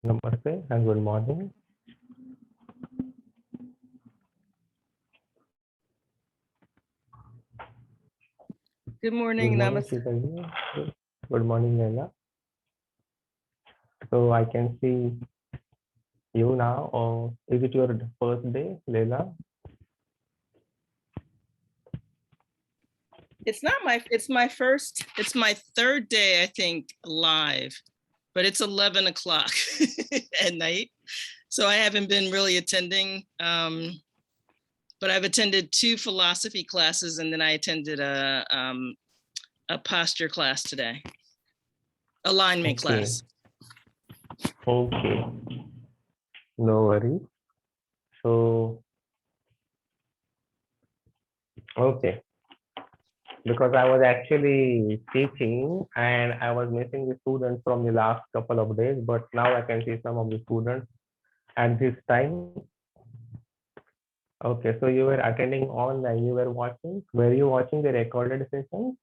Namaste and good morning. Good morning, Good morning, Namaste. Shitaji. Good morning, Leila. So I can see you now, or is it your first day, Leila? It's my third day, I think, live, but it's 11 o'clock at night. So I haven't been really attending, but I've attended 2 philosophy classes, and then I attended a posture class today, alignment class. Okay, no worries. So, okay, because I was actually teaching and I was missing the students from the last couple of days, but now I can see some of the students at this time. Okay, so you were attending online, you were watching. Were you watching the recorded session?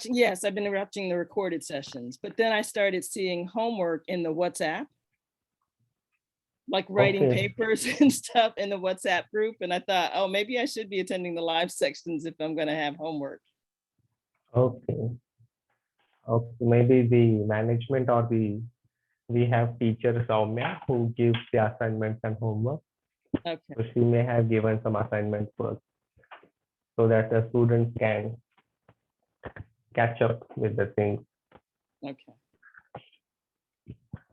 Yes, I've been watching the recorded sessions, but then I started seeing homework in the WhatsApp, like writing papers and stuff in the WhatsApp group. And I thought, oh, maybe I should be attending the live sections if I'm going to have homework. Okay. Okay, maybe the management or we have teacher Soumya who gives the assignments and homework. Okay. So she may have given some assignments first so that the students can catch up with the things. Okay.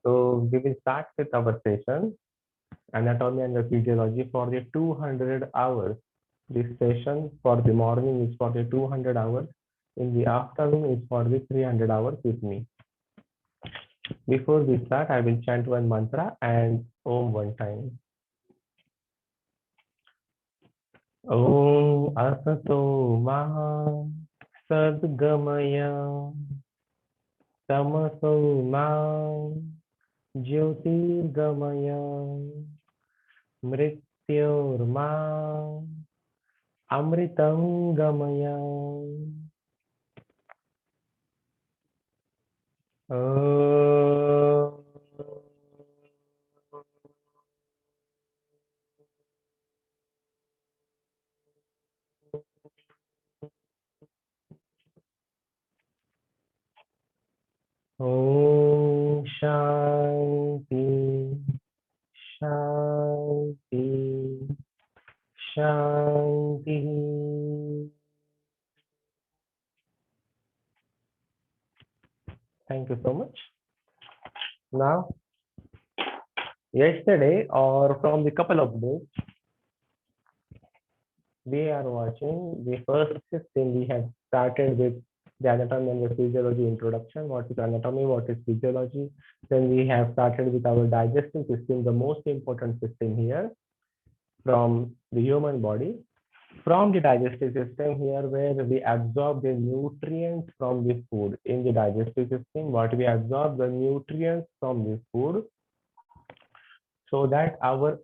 So we will start with our session, anatomy and the physiology for the 200 hours. This session for the morning is for the 200 hours. In the afternoon is for the 300 hours with me. Before we start, I will chant one mantra and Om one time. Om Asato Ma Sadgamaya Tamaso Ma Jyotirgamaya Mrityorma Amritam Gamaya. Om Shanti Shanti Shanti. Thank you so much. Now, yesterday or from the couple of days, we are watching the first thing we have started with the anatomy and the physiology introduction. What is anatomy? What is physiology? Then we have started with our digestive system, the most important system here from the human body. From the digestive system here, where we absorb the nutrients from the food. In the digestive system, what we absorb the nutrients from the food so that our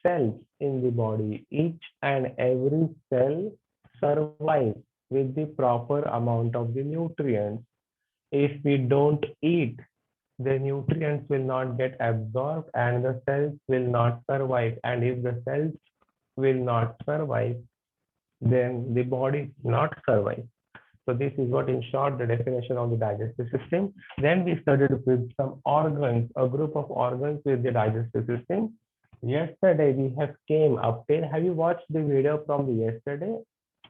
cells in the body, each and every cell survives with the proper amount of the nutrients. If we don't eat, the nutrients will not get absorbed and the cells will not survive. And if the cells will not survive, then the body not survive. So this is what in short the definition of the digestive system. Then we studied with some organs, a group of organs with the digestive system. Yesterday we have came up till, have you watched the video from the yesterday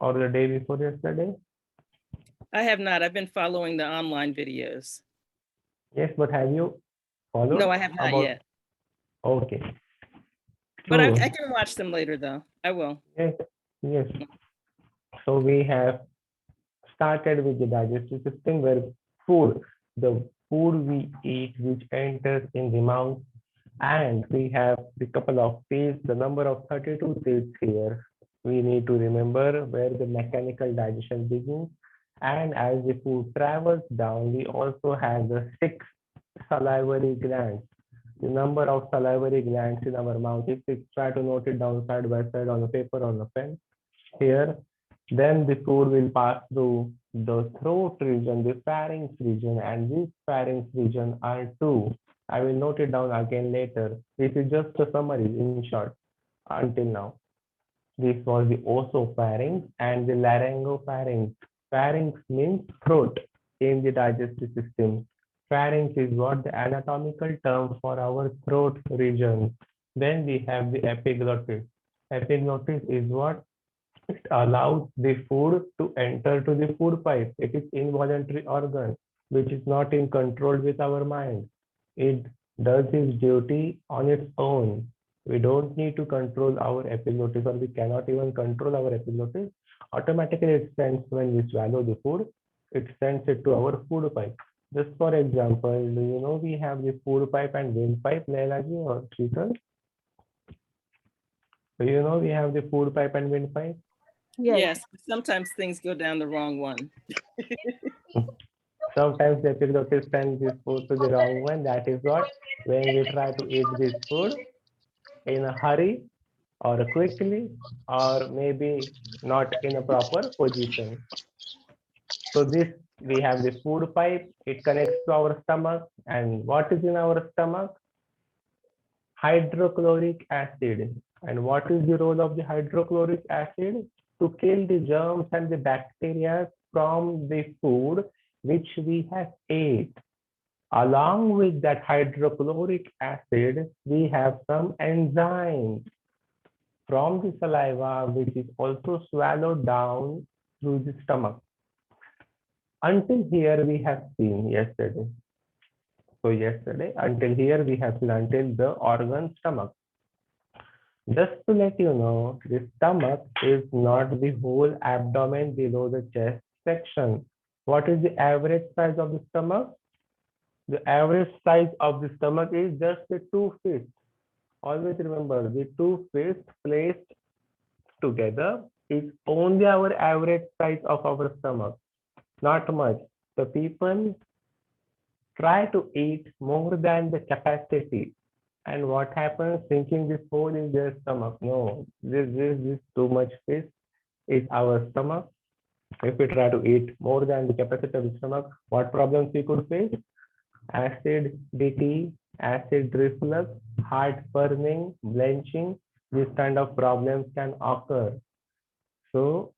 or the day before yesterday? I have not. I've been following the online videos. Yes, but have you followed? No, I have not yet. Okay. But I can watch them later though. I will. Yes, yes. So we have started with the digestive system where the food we eat which enters in the mouth, and we have the couple of teeth, the number of 32 teeth here. We need to remember where the mechanical digestion begins, and as the food travels down, we also have the 6 salivary glands. The number of salivary glands in our mouth. If we try to note it down side by side on a paper or on a pen here, then the food will pass through the throat region, the pharynx region, and this pharynx region are 2. I will note it down again later. This is just a summary in short until now. This was the oesopharynx and the laryngopharynx. Pharynx means throat in the digestive system. Pharynx is what the anatomical term for our throat region. Then we have the epiglottis. Epiglottis is what it allows the food to enter to the food pipe. It is involuntary organ which is not in control with our mind. It does its duty on its own. We don't need to control our epiglottis, or we cannot even control our epiglottis. Automatically it sends when we swallow the food, it sends it to our food pipe. Just for example, do you know we have the food pipe and windpipe, Leila ji or Sheetal? Do you know we have the food pipe and windpipe? Yes, sometimes things go down the wrong one. Sometimes the epiglottis sends this food to the wrong one. That is what, when we try to eat this food in a hurry or quickly, or maybe not in a proper position. So this, we have the food pipe, it connects to our stomach. And what is in our stomach? Hydrochloric acid. And what is the role of the hydrochloric acid? To kill the germs and the bacteria from the food which we have ate. Along with that hydrochloric acid, we have some enzymes from the saliva, which is also swallowed down through the stomach. Until here, we have seen yesterday. So yesterday, until here, we have seen until the organ stomach. Just to let you know, the stomach is not the whole abdomen below the chest section. What is the average size of the stomach? The average size of the stomach is just the 2 fists. Always remember, the 2 fists placed together is only our average size of our stomach. Not much. The people try to eat more than the capacity. And what happens thinking this whole is their stomach? No, this too much fish is our stomach. If we try to eat more than the capacity of the stomach, what problems we could face? Acidity, acid reflux, heartburning, blanching, these kind of problems can occur. So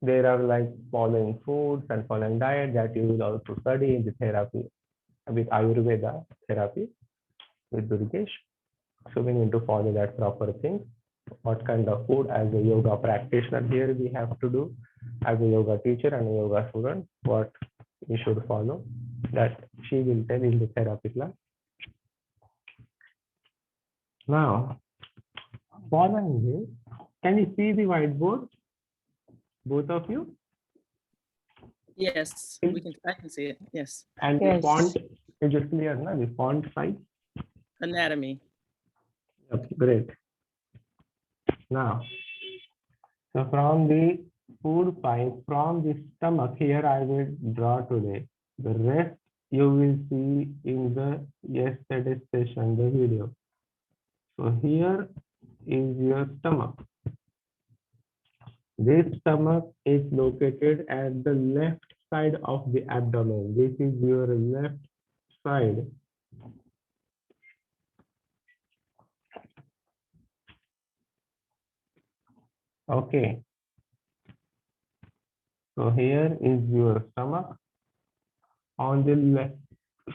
there are like following foods and following diet that you will also study in the therapy with Ayurveda therapy with Durgesh. So we need to follow that proper thing. What kind of food as a yoga practitioner here we have to do, as a yoga teacher and a yoga student, what we should follow, that she will tell in the therapy class. Now, following this, can you see the whiteboard? Both of you? Yes, I can see it. Yes. And the font is just clear, na? The font size? Anatomy. Okay, great. Now, so from the food pipe, from the stomach, here I will draw today. The rest you will see in the yesterday's session, the video. So here is your stomach. This stomach is located at the left side of the abdomen. This is your left side. Okay. So here is your stomach on the left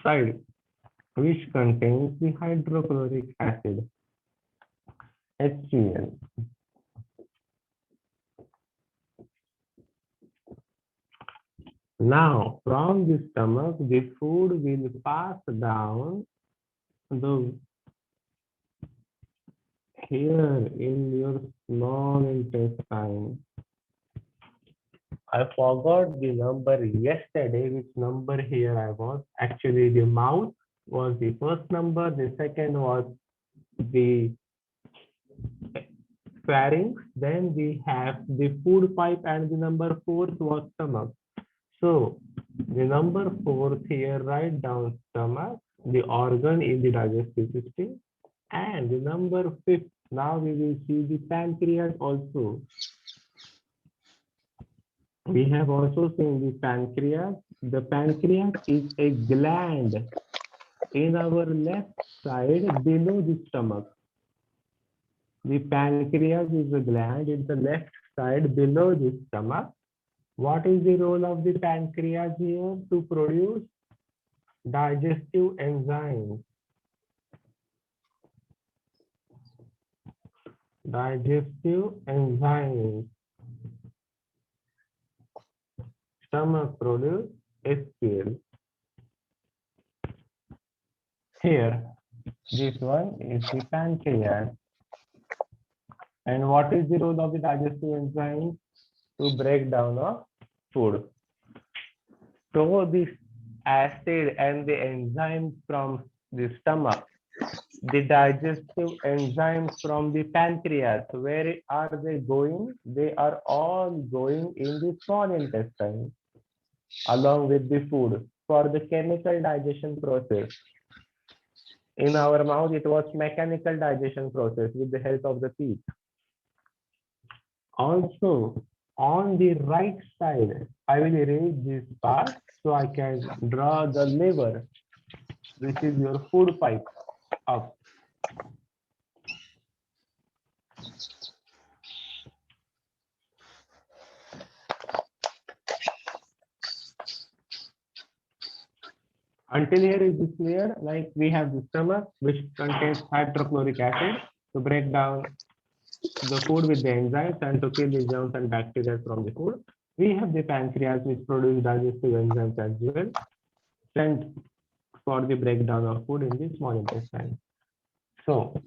side, which contains the hydrochloric acid, HCl. Now, from the stomach, the food will pass down here in your small intestine. I forgot the number yesterday, which number here I was. Actually, the mouth was the first number, the second was the pharynx, then we have the food pipe, and the number 4 was stomach. So the number 4 here, write down stomach, the organ in the digestive system, and the number 5, now we will see the pancreas also. We have also seen the pancreas. The pancreas is a gland in our left side below the stomach. The pancreas is a gland in the left side below the stomach. What is the role of the pancreas here? To produce digestive enzymes. Digestive enzymes. Stomach produce HCl. Here, this one is the pancreas. And what is the role of the digestive enzyme? To break down of food. So this acid and the enzymes from the stomach, the digestive enzymes from the pancreas, where are they going? They are all going in the small intestine along with the food for the chemical digestion process. In our mouth, it was mechanical digestion process with the help of the teeth. Also, on the right side, I will erase this part so I can draw the liver, which is your food pipe up. Until here is this clear? Like we have the stomach, which contains hydrochloric acid to break down the food with the enzymes and to kill the germs and bacteria from the food. We have the pancreas, which produces digestive enzymes as well, sent for the breakdown of food in the small intestine. So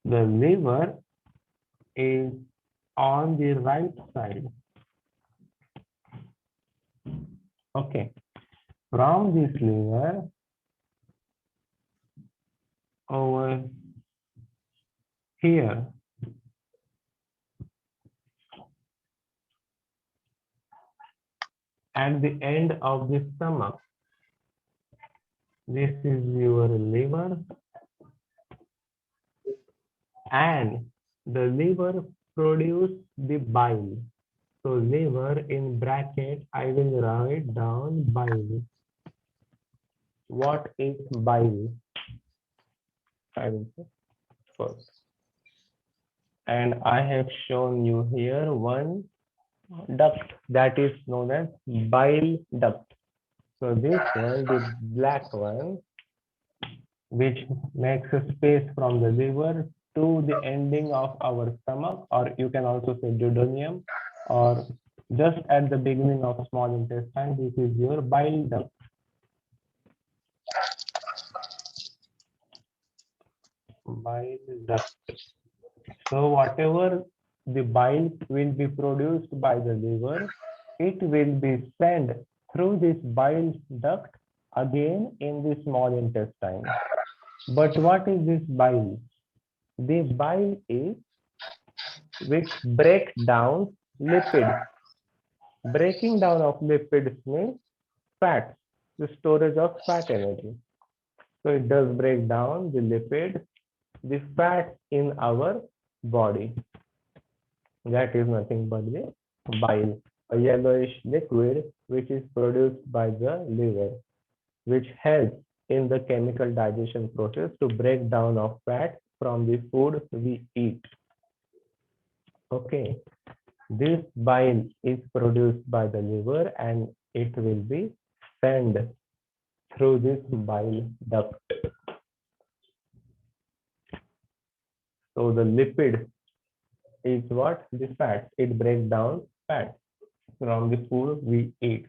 the liver is on the right side. Okay. From this liver over here, at the end of the stomach, this is your liver, and the liver produces the bile. So liver in bracket, I will write down bile. What is bile? I will say first. And I have shown you here one duct that is known as bile duct. So this one, the black one, which makes a space from the liver to the ending of our stomach, or you can also say duodenum, or just at the beginning of small intestine, this is your bile duct. Bile duct. So whatever the bile will be produced by the liver, it will be sent through this bile duct again in the small intestine. But what is this bile? The bile is which breaks down lipids. Breaking down of lipids means fat, the storage of fat energy. So it does break down the lipids, the fat in our body. That is nothing but the bile, a yellowish liquid which is produced by the liver, which helps in the chemical digestion process to break down of fat from the food we eat. Okay, this bile is produced by the liver and it will be sent through this bile duct. So the lipid is what? The fat. It breaks down fat from the food we eat.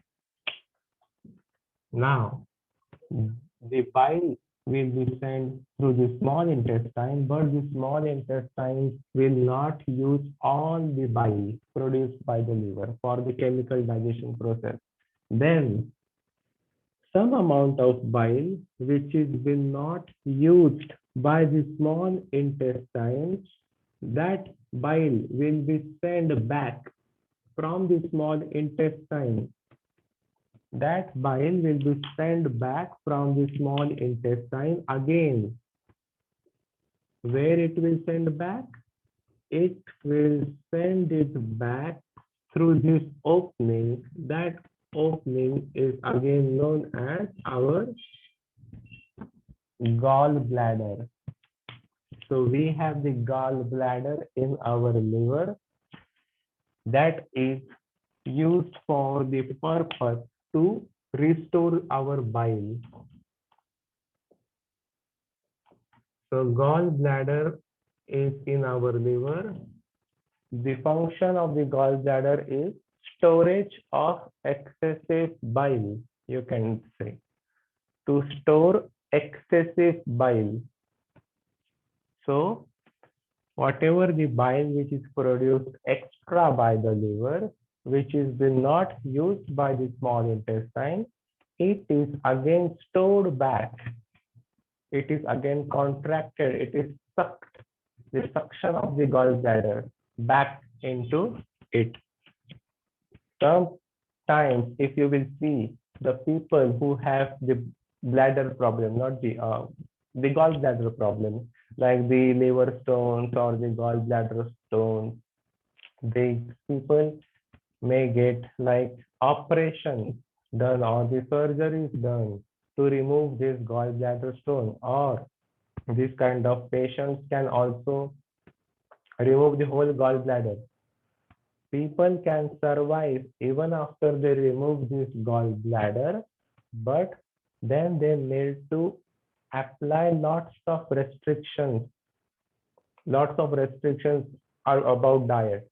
Now, the bile will be sent through the small intestine, but the small intestine will not use all the bile produced by the liver for the chemical digestion process. Then, some amount of bile which is will not used by the small intestine, that bile will be sent back from the small intestine. That bile will be sent back from the small intestine again. Where it will send back? It will send it back through this opening. That opening is again known as our gallbladder. So we have the gallbladder in our liver that is used for the purpose to restore our bile. So gallbladder is in our liver. The function of the gallbladder is storage of excessive bile, you can say, to store excessive bile. So whatever the bile which is produced extra by the liver, which is not used by the small intestine, it is again stored back. It is again contracted. It is sucked, the suction of the gallbladder back into it. Sometimes, if you will see the people who have the bladder problem, not the gallbladder problem, like the liver stones or the gallbladder stones, the people may get like operations done or the surgeries done to remove this gallbladder stone, or this kind of patients can also remove the whole gallbladder. People can survive even after they remove this gallbladder, but then they need to apply lots of restrictions are about diet,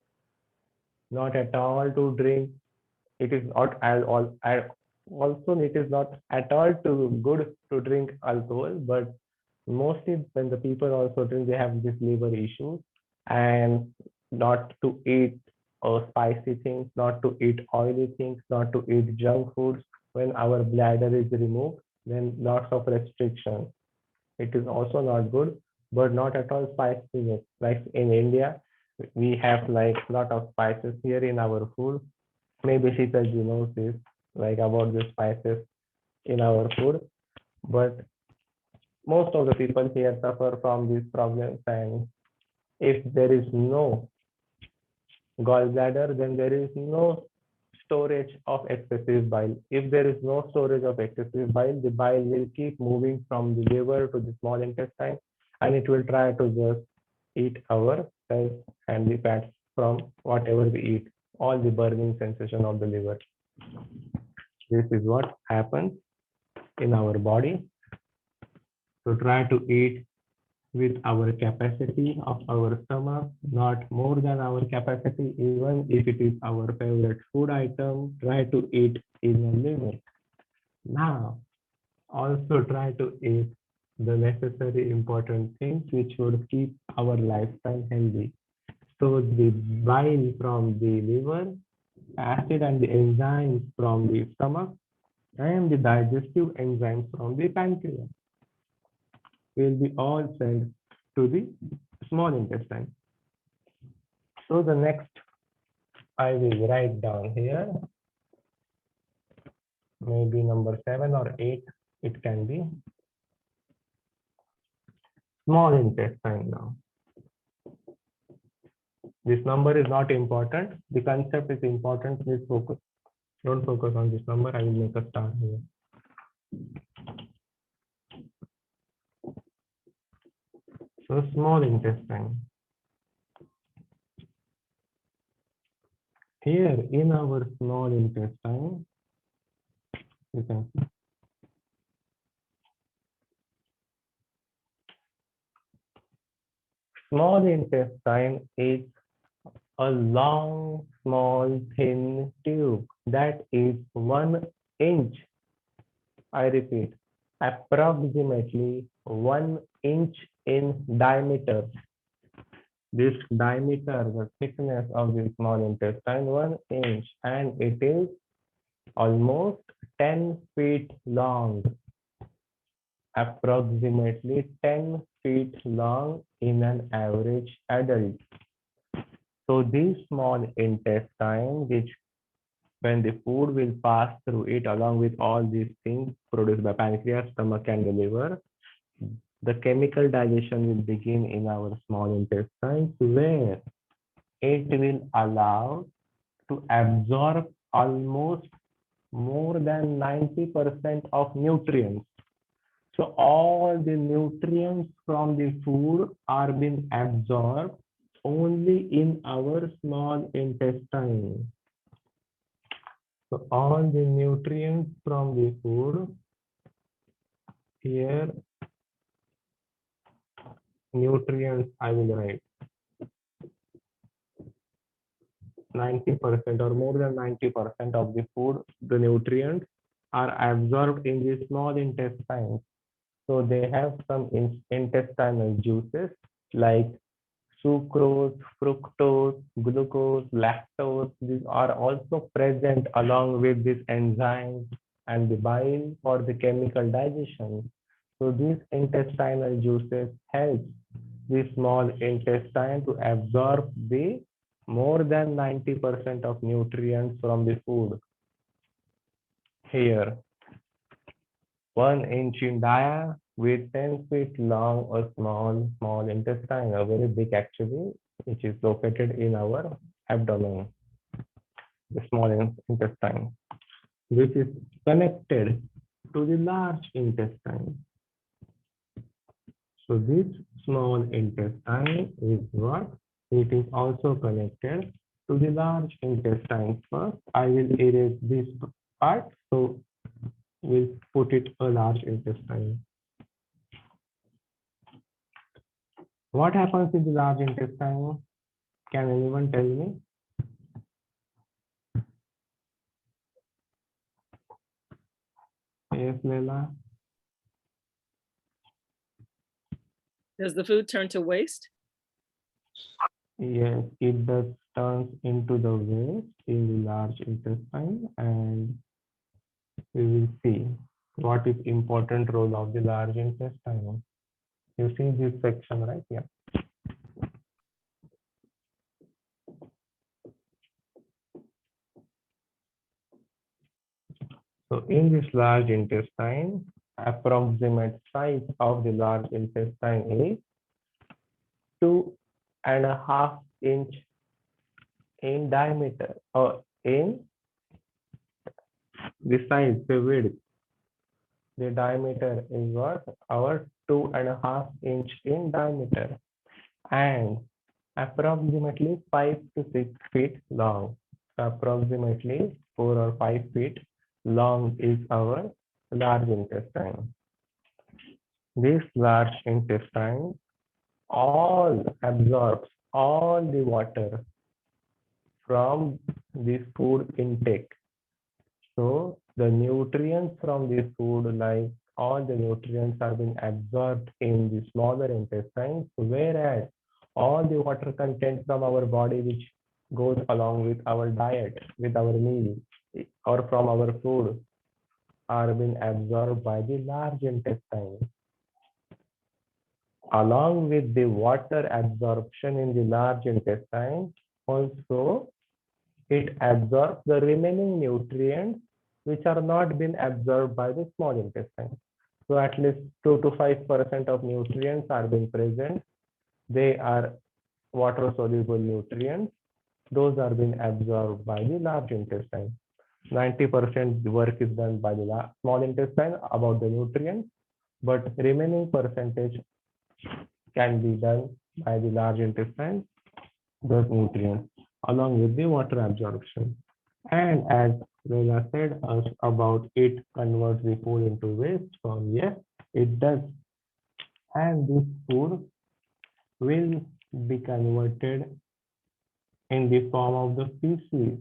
not at all to drink. It is not at all, also it is not at all too good to drink alcohol, but mostly when the people also drink, they have this liver issues, and not to eat spicy things, not to eat oily things, not to eat junk foods. When our bladder is removed, then lots of restrictions. It is also not good, but not at all spiciness. Like in India, we have like lot of spices here in our food. Maybe 𝐂𝐥𝐴𝐺 knows this, like about the spices in our food, but most of the people here suffer from these problems. And if there is no gallbladder, then there is no storage of excessive bile. If there is no storage of excessive bile, the bile will keep moving from the liver to the small intestine, and it will try to just eat our cells and the fats from whatever we eat, all the burning sensation of the liver. This is what happens in our body. So try to eat with our capacity of our stomach, not more than our capacity. Even if it is our favorite food item, try to eat in a limit. Now, also try to eat the necessary important things which would keep our lifestyle healthy. So the bile from the liver, acid and the enzymes from the stomach, and the digestive enzymes from the pancreas will be all sent to the small intestine. So the next I will write down here, maybe number 7 or 8, it can be. Small intestine now. This number is not important. The concept is important. Please focus. Don't focus on this number. I will make a star here. So small intestine. Here in our small intestine, you can see. Small intestine is a long, small, thin tube that is 1 inch. I repeat, approximately 1 inch in diameter. This diameter, the thickness of the small intestine, 1 inch, and it is almost 10 feet long. Approximately 10 feet long in an average adult. So this small intestine, which when the food will pass through it along with all these things produced by pancreas, stomach, and the liver, the chemical digestion will begin in our small intestine, where it will allow to absorb almost more than 90% of nutrients. So all the nutrients from the food are being absorbed only in our small intestine. So all the nutrients from the food here, nutrients I will write 90% or more than 90% of the food, the nutrients are absorbed in the small intestine. So they have some intestinal juices like sucrose, fructose, glucose, lactose. These are also present along with this enzyme and the bile for the chemical digestion. So these intestinal juices help the small intestine to absorb the more than 90% of nutrients from the food. Here, 1 inch in dia with 10 feet long, a small intestine, a very big actually, which is located in our abdomen, the small intestine, which is connected to the large intestine. So this small intestine is what? It is also connected to the large intestine. First, I will erase this part. So we'll put it a large intestine. What happens in the large intestine? Can anyone tell me? Yes, Leila. Does the food turn to waste? Yes, it does turns into the waste in the large intestine, and we will see what is important role of the large intestine. You see this section, right? Yeah. So in this large intestine, approximate size of the large intestine is 2.5 inch in diameter, or in the size, the width. The diameter is what? Our 2.5 inch in diameter, and approximately 5 to 6 feet long. Approximately 4 or 5 feet long is our large intestine. This large intestine all absorbs all the water from this food intake. So the nutrients from this food, like all the nutrients are being absorbed in the smaller intestines, whereas all the water content from our body which goes along with our diet, with our meal, or from our food are being absorbed by the large intestine. Along with the water absorption in the large intestine, also it absorbs the remaining nutrients which are not being absorbed by the small intestine. So at least 2 to 5% of nutrients are being present. They are water soluble nutrients. Those are being absorbed by the large intestine. 90% work is done by the small intestine about the nutrients, but remaining percentage can be done by the large intestine, those nutrients, along with the water absorption. And as Leila said us about it converts the food into waste form, yes, it does. And this food will be converted in the form of the feces.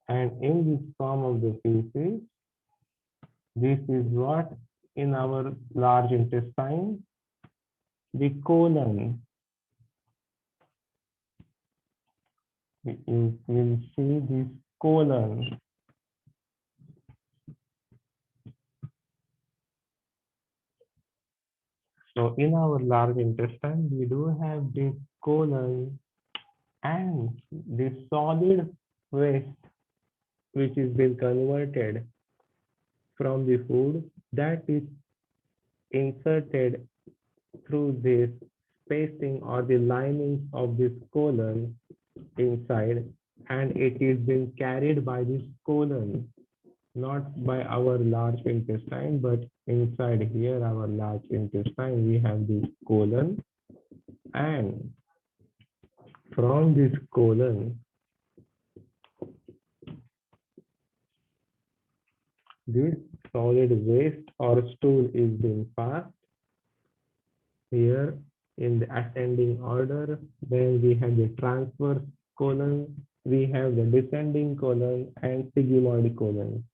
And in this form of the feces, this is what in our large intestine, the colon. You will see this colon. So in our large intestine, we do have this colon and this solid waste, which is being converted from the food, that is inserted through this spacing or the linings of this colon inside, and it is being carried by this colon. not by our large intestine, but inside here, our large intestine, we have the colon, and from this colon, this solid waste or stool is being passed here in the ascending order. Then we have the transverse colon, we have the descending colon, and sigmoid colon.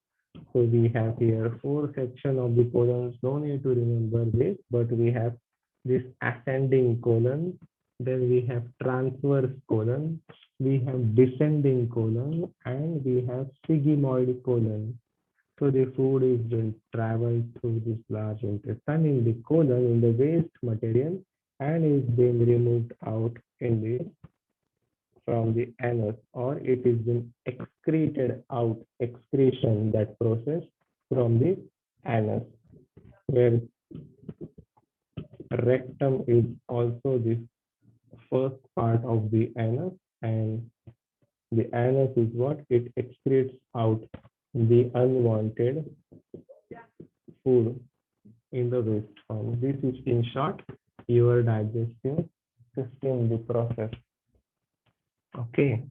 So we have here 4 sections of the colons. No need to remember this, but we have this ascending colon, then we have transverse colon, we have descending colon, and we have sigmoid colon. So the food is being traveled through this large intestine in the colon in the waste material and is being removed out in the from the anus, or it is being excreted out, excretion, that process from the anus, where rectum is also the first part of the anus, and the anus is what it excretes out the unwanted food in the waste form. This is in short your digestive system, the process. Okay.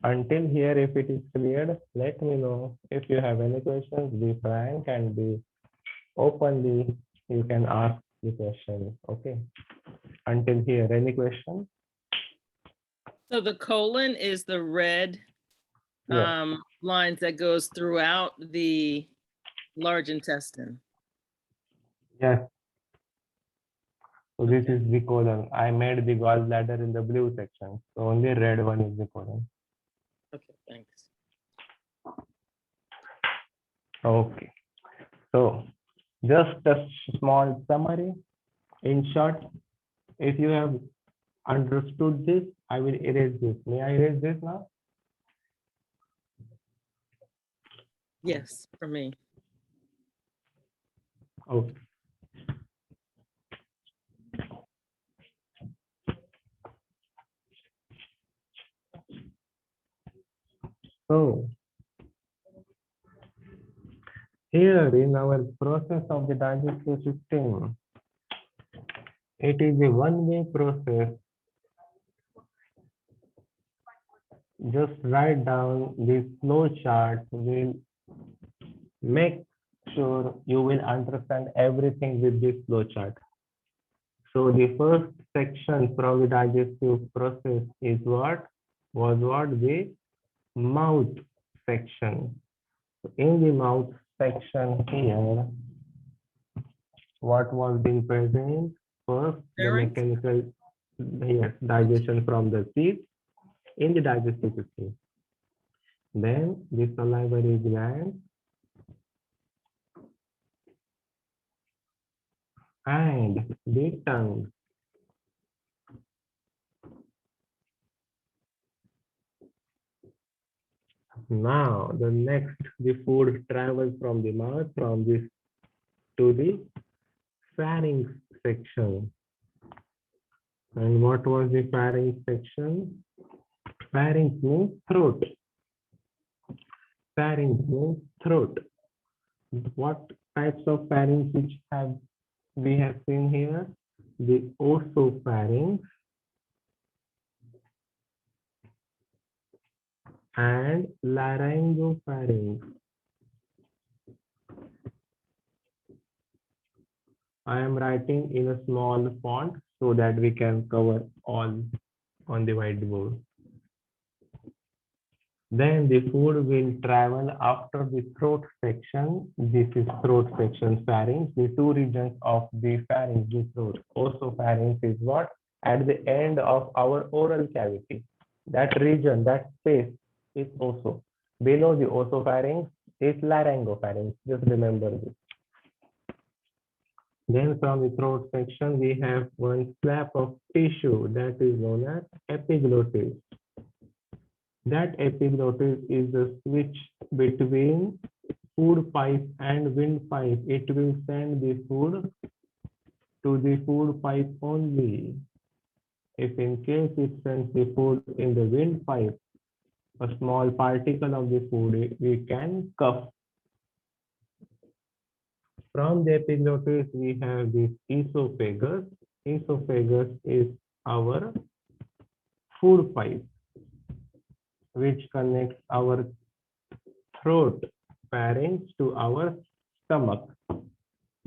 Until here, if it is cleared, let me know. If you have any questions, be frank and be openly, you can ask the question. Okay. Until here, any question? So the colon is the red Yes. lines that goes throughout the large intestine. Yes. So this is the colon. I made the gallbladder in the blue section. So only red one is the colon. Okay, thanks. Okay. So just a small summary. In short, if you have understood this, I will erase this. May I erase this now? Yes, for me. Okay. So here in our process of the digestive system, it is a one-way process. Just write down this flow chart. Will make sure you will understand everything with this flow chart. So the first section from the digestive process is what? Was what? The mouth section. So in the mouth section here, what was being present? First, the Pharynx? mechanical, yes, digestion from the teeth in the digestive system. Then the salivary gland and the tongue. Now, the next, the food travels from the mouth, from this to the pharynx section. And what was the pharynx section? Pharynx means throat. Pharynx means throat. What types of pharynx which we have seen here? The oesopharynx and laryngopharynx. I am writing in a small font so that we can cover all on the whiteboard. Then the food will travel after the throat section. This is throat section, pharynx. The two regions of the pharynx, the throat. Oesopharynx is what? At the end of our oral cavity. That region, that space is oso. Below the oesopharynx is laryngopharynx. Just remember this. Then from the throat section, we have one slab of tissue that is known as epiglottis. That epiglottis is the switch between food pipe and wind pipe. It will send the food to the food pipe only. If in case it sends the food in the wind pipe, a small particle of the food we can cuff. From the epiglottis, we have this esophagus. Esophagus is our food pipe, which connects our throat pharynx to our stomach.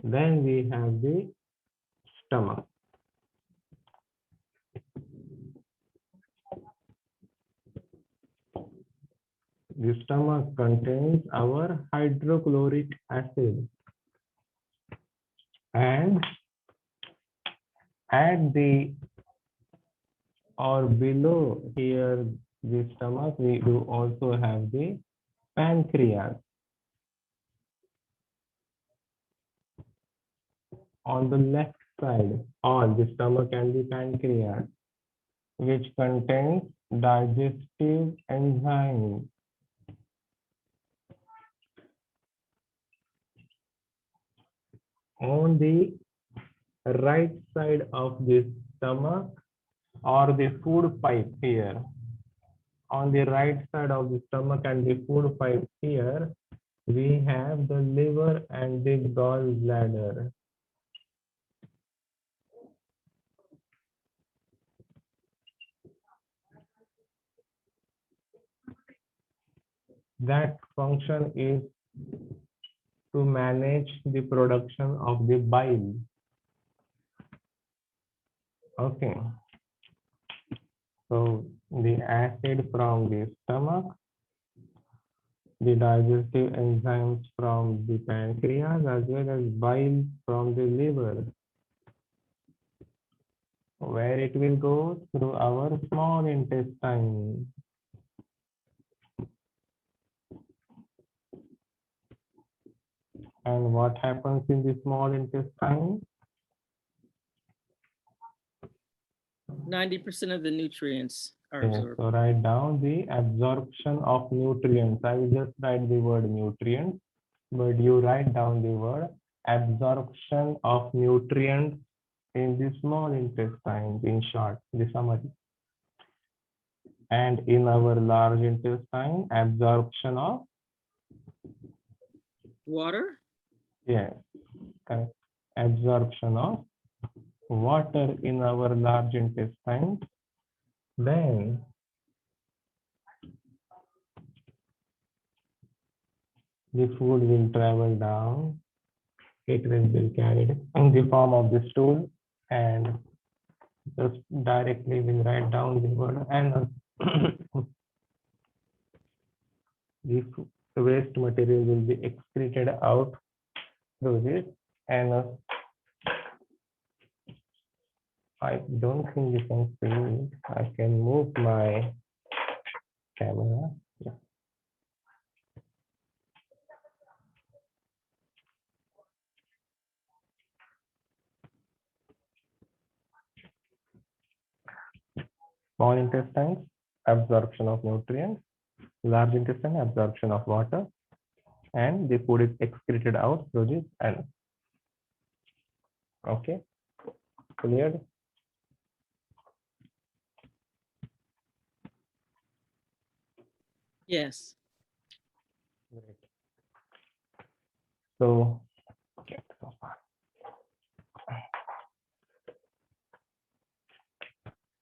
Then we have the stomach. The stomach contains our hydrochloric acid, and at the or below here the stomach, we do also have the pancreas. On the left side on the stomach and the pancreas, which contains digestive enzymes. On the right side of the stomach or the food pipe here, on the right side of the stomach and the food pipe here, we have the liver and the gallbladder. That function is to manage the production of the bile. Okay. So the acid from the stomach, the digestive enzymes from the pancreas, as well as bile from the liver, where it will go through our small intestine. And what happens in the small intestine? 90% of the nutrients are Yes, absorbed. so write down the absorption of nutrients. I will just write the word nutrients, but you write down the word absorption of nutrients in the small intestine, in short, the summary. And in our large intestine, absorption of Water? yes, correct. Absorption of water in our large intestine. Then the food will travel down. It will be carried in the form of the stool, and just directly will write down the word anus. The waste material will be excreted out through this anus. I don't think you can see it. I can move my camera. Yeah. Small intestine, absorption of nutrients. Large intestine, absorption of water. And the food is excreted out through this anus. Okay, cleared? Yes. Great. So, okay, so far.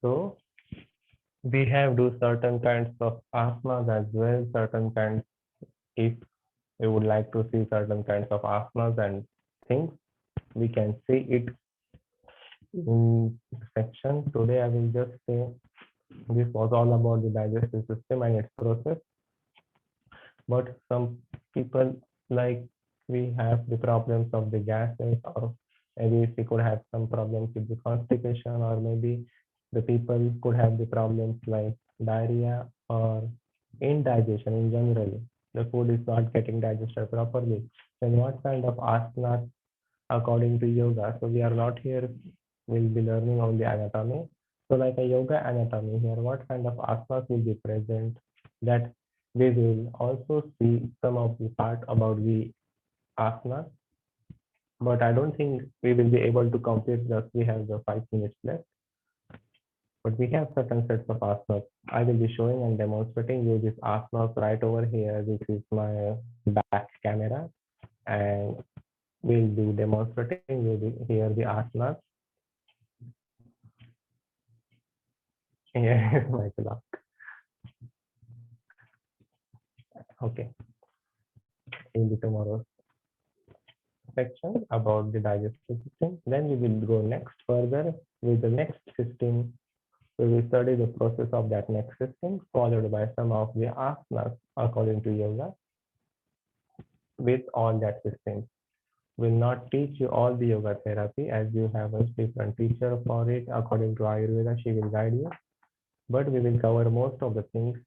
So we have do certain kinds of asanas as well, certain kinds, if we would like to see certain kinds of asanas and things, we can see it in section. Today I will just say this was all about the digestive system and its process. But some people, like, we have the problems of the gases, or maybe we could have some problems with the constipation, or maybe the people could have the problems like diarrhea or indigestion in general. The food is not getting digested properly. Then what kind of asanas according to yoga? So we are not here, we'll be learning on the anatomy. So like a yoga anatomy here, what kind of asanas will be present, that we will also see some of the part about the asana. But I don't think we will be able to complete this. We have the 5 minutes left. But we have certain sets of asanas. I will be showing and demonstrating you this asanas right over here. This is my back camera, and we'll be demonstrating you here the asanas. Here is my clock. Okay, in the tomorrow's section about the digestive system. Then we will go next further with the next system. We will study the process of that next system, followed by some of the asanas according to yoga with all that system. Will not teach you all the yoga therapy as you have a different teacher for it. According to Ayurveda, she will guide you. But we will cover most of the things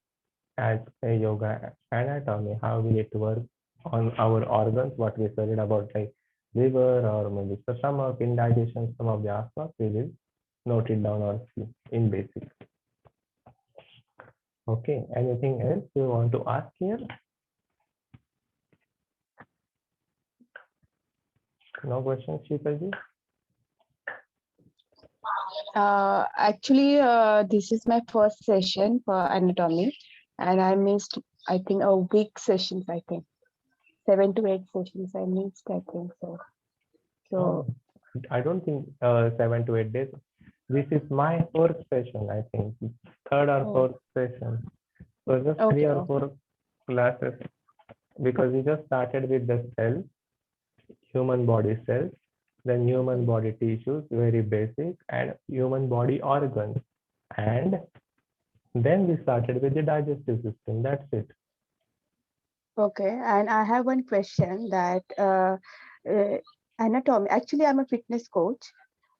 as a yoga anatomy, how will it work on our organs, what we studied about like liver or maybe the stomach, indigestion, some of the aspects, we will note it down or see in basic. Okay, anything else you want to ask here? No questions, Sheetalji? Actually, this is my first session for anatomy, and I missed, I think, a week sessions, I think. 7 to 8 sessions I missed, I think so. So I don't think 7 to 8 days. This is my fourth session, I think. Third or fourth session. So just 3 or 4 classes, because we just started with the cells, human body cells, then human body tissues, very basic, and human body organs. And then we started with the digestive system. That's it. okay, and I have one question that anatomy, actually I'm a fitness coach.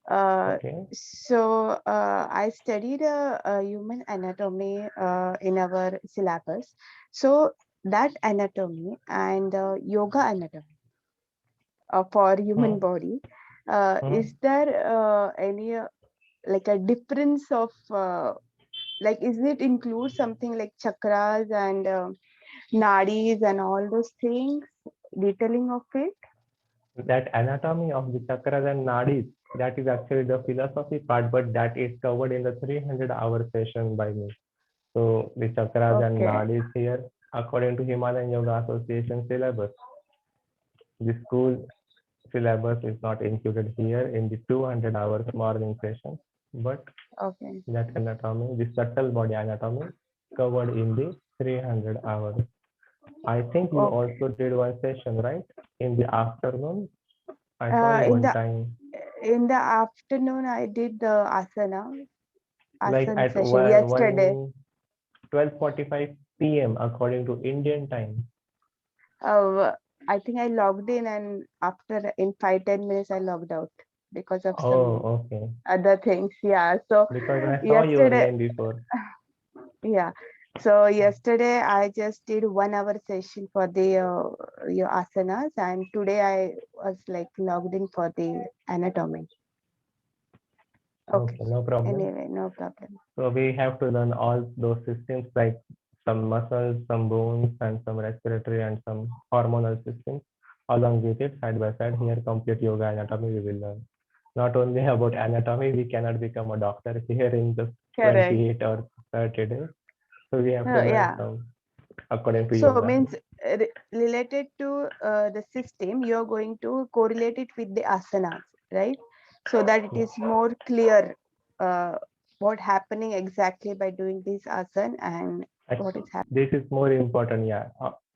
Okay. So I studied human anatomy in our syllabus. So that anatomy and yoga anatomy for human body, is there any like a difference of like, is it include something like chakras and nadis and all those things, detailing of it? That anatomy of the chakras and nadis, that is actually the philosophy part, but that is covered in the 300-hour session by me. So the chakras and nadis here, according to Himalayan Yoga Association syllabus. The school syllabus is not included here in the 200 hours morning session, but that anatomy, the subtle body anatomy, covered in the 300 hours. I think you also did one session, right? In the afternoon. I saw you one time. In the afternoon, I did the asana Like at session yesterday. 12:45 p.m. according to Indian time. I think I logged in, and after in 5-10 minutes I logged out because of some other things. Yeah. So because I saw your name before. Yeah. So yesterday I just did 1 hour session for the your asanas, and today I was like logged in for the anatomy. Okay, no problem. Anyway, no problem. So we have to learn all those systems, like some muscles, some bones, and some respiratory and some hormonal systems. Along with it, side by side, here complete yoga anatomy we will learn. Not only about anatomy, we cannot become a doctor here in just 28 or 30 days. So we have to learn some according to yoga. So means related to the system, you're going to correlate it with the asanas, right? So that it is more clear what happening exactly by doing this asana and what is happening. This is more important, yeah.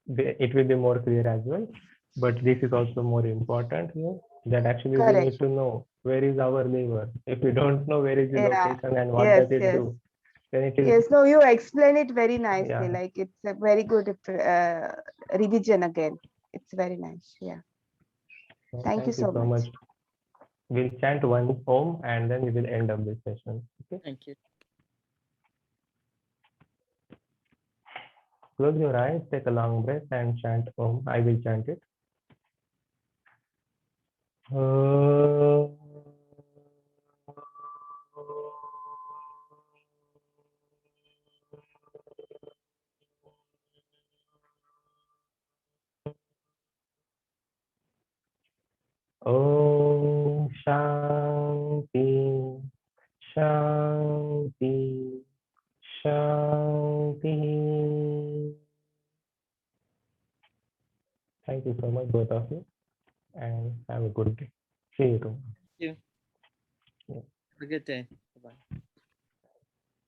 It will be more clear as well, but this is also more important here, that actually we need to know where is our liver. If we don't know where is the location and what does it do, then it is. Yes, no, you explain it very nicely. Like it's a very good revision again. It's very nice. Yeah. Thank you so much. We'll chant one Om and then we will end up this session. Okay. Thank you. Close your eyes, take a long breath and chant Om. I will chant it. Om Shanti Shanti both of you, and have a good day. See you tomorrow. Have a good day.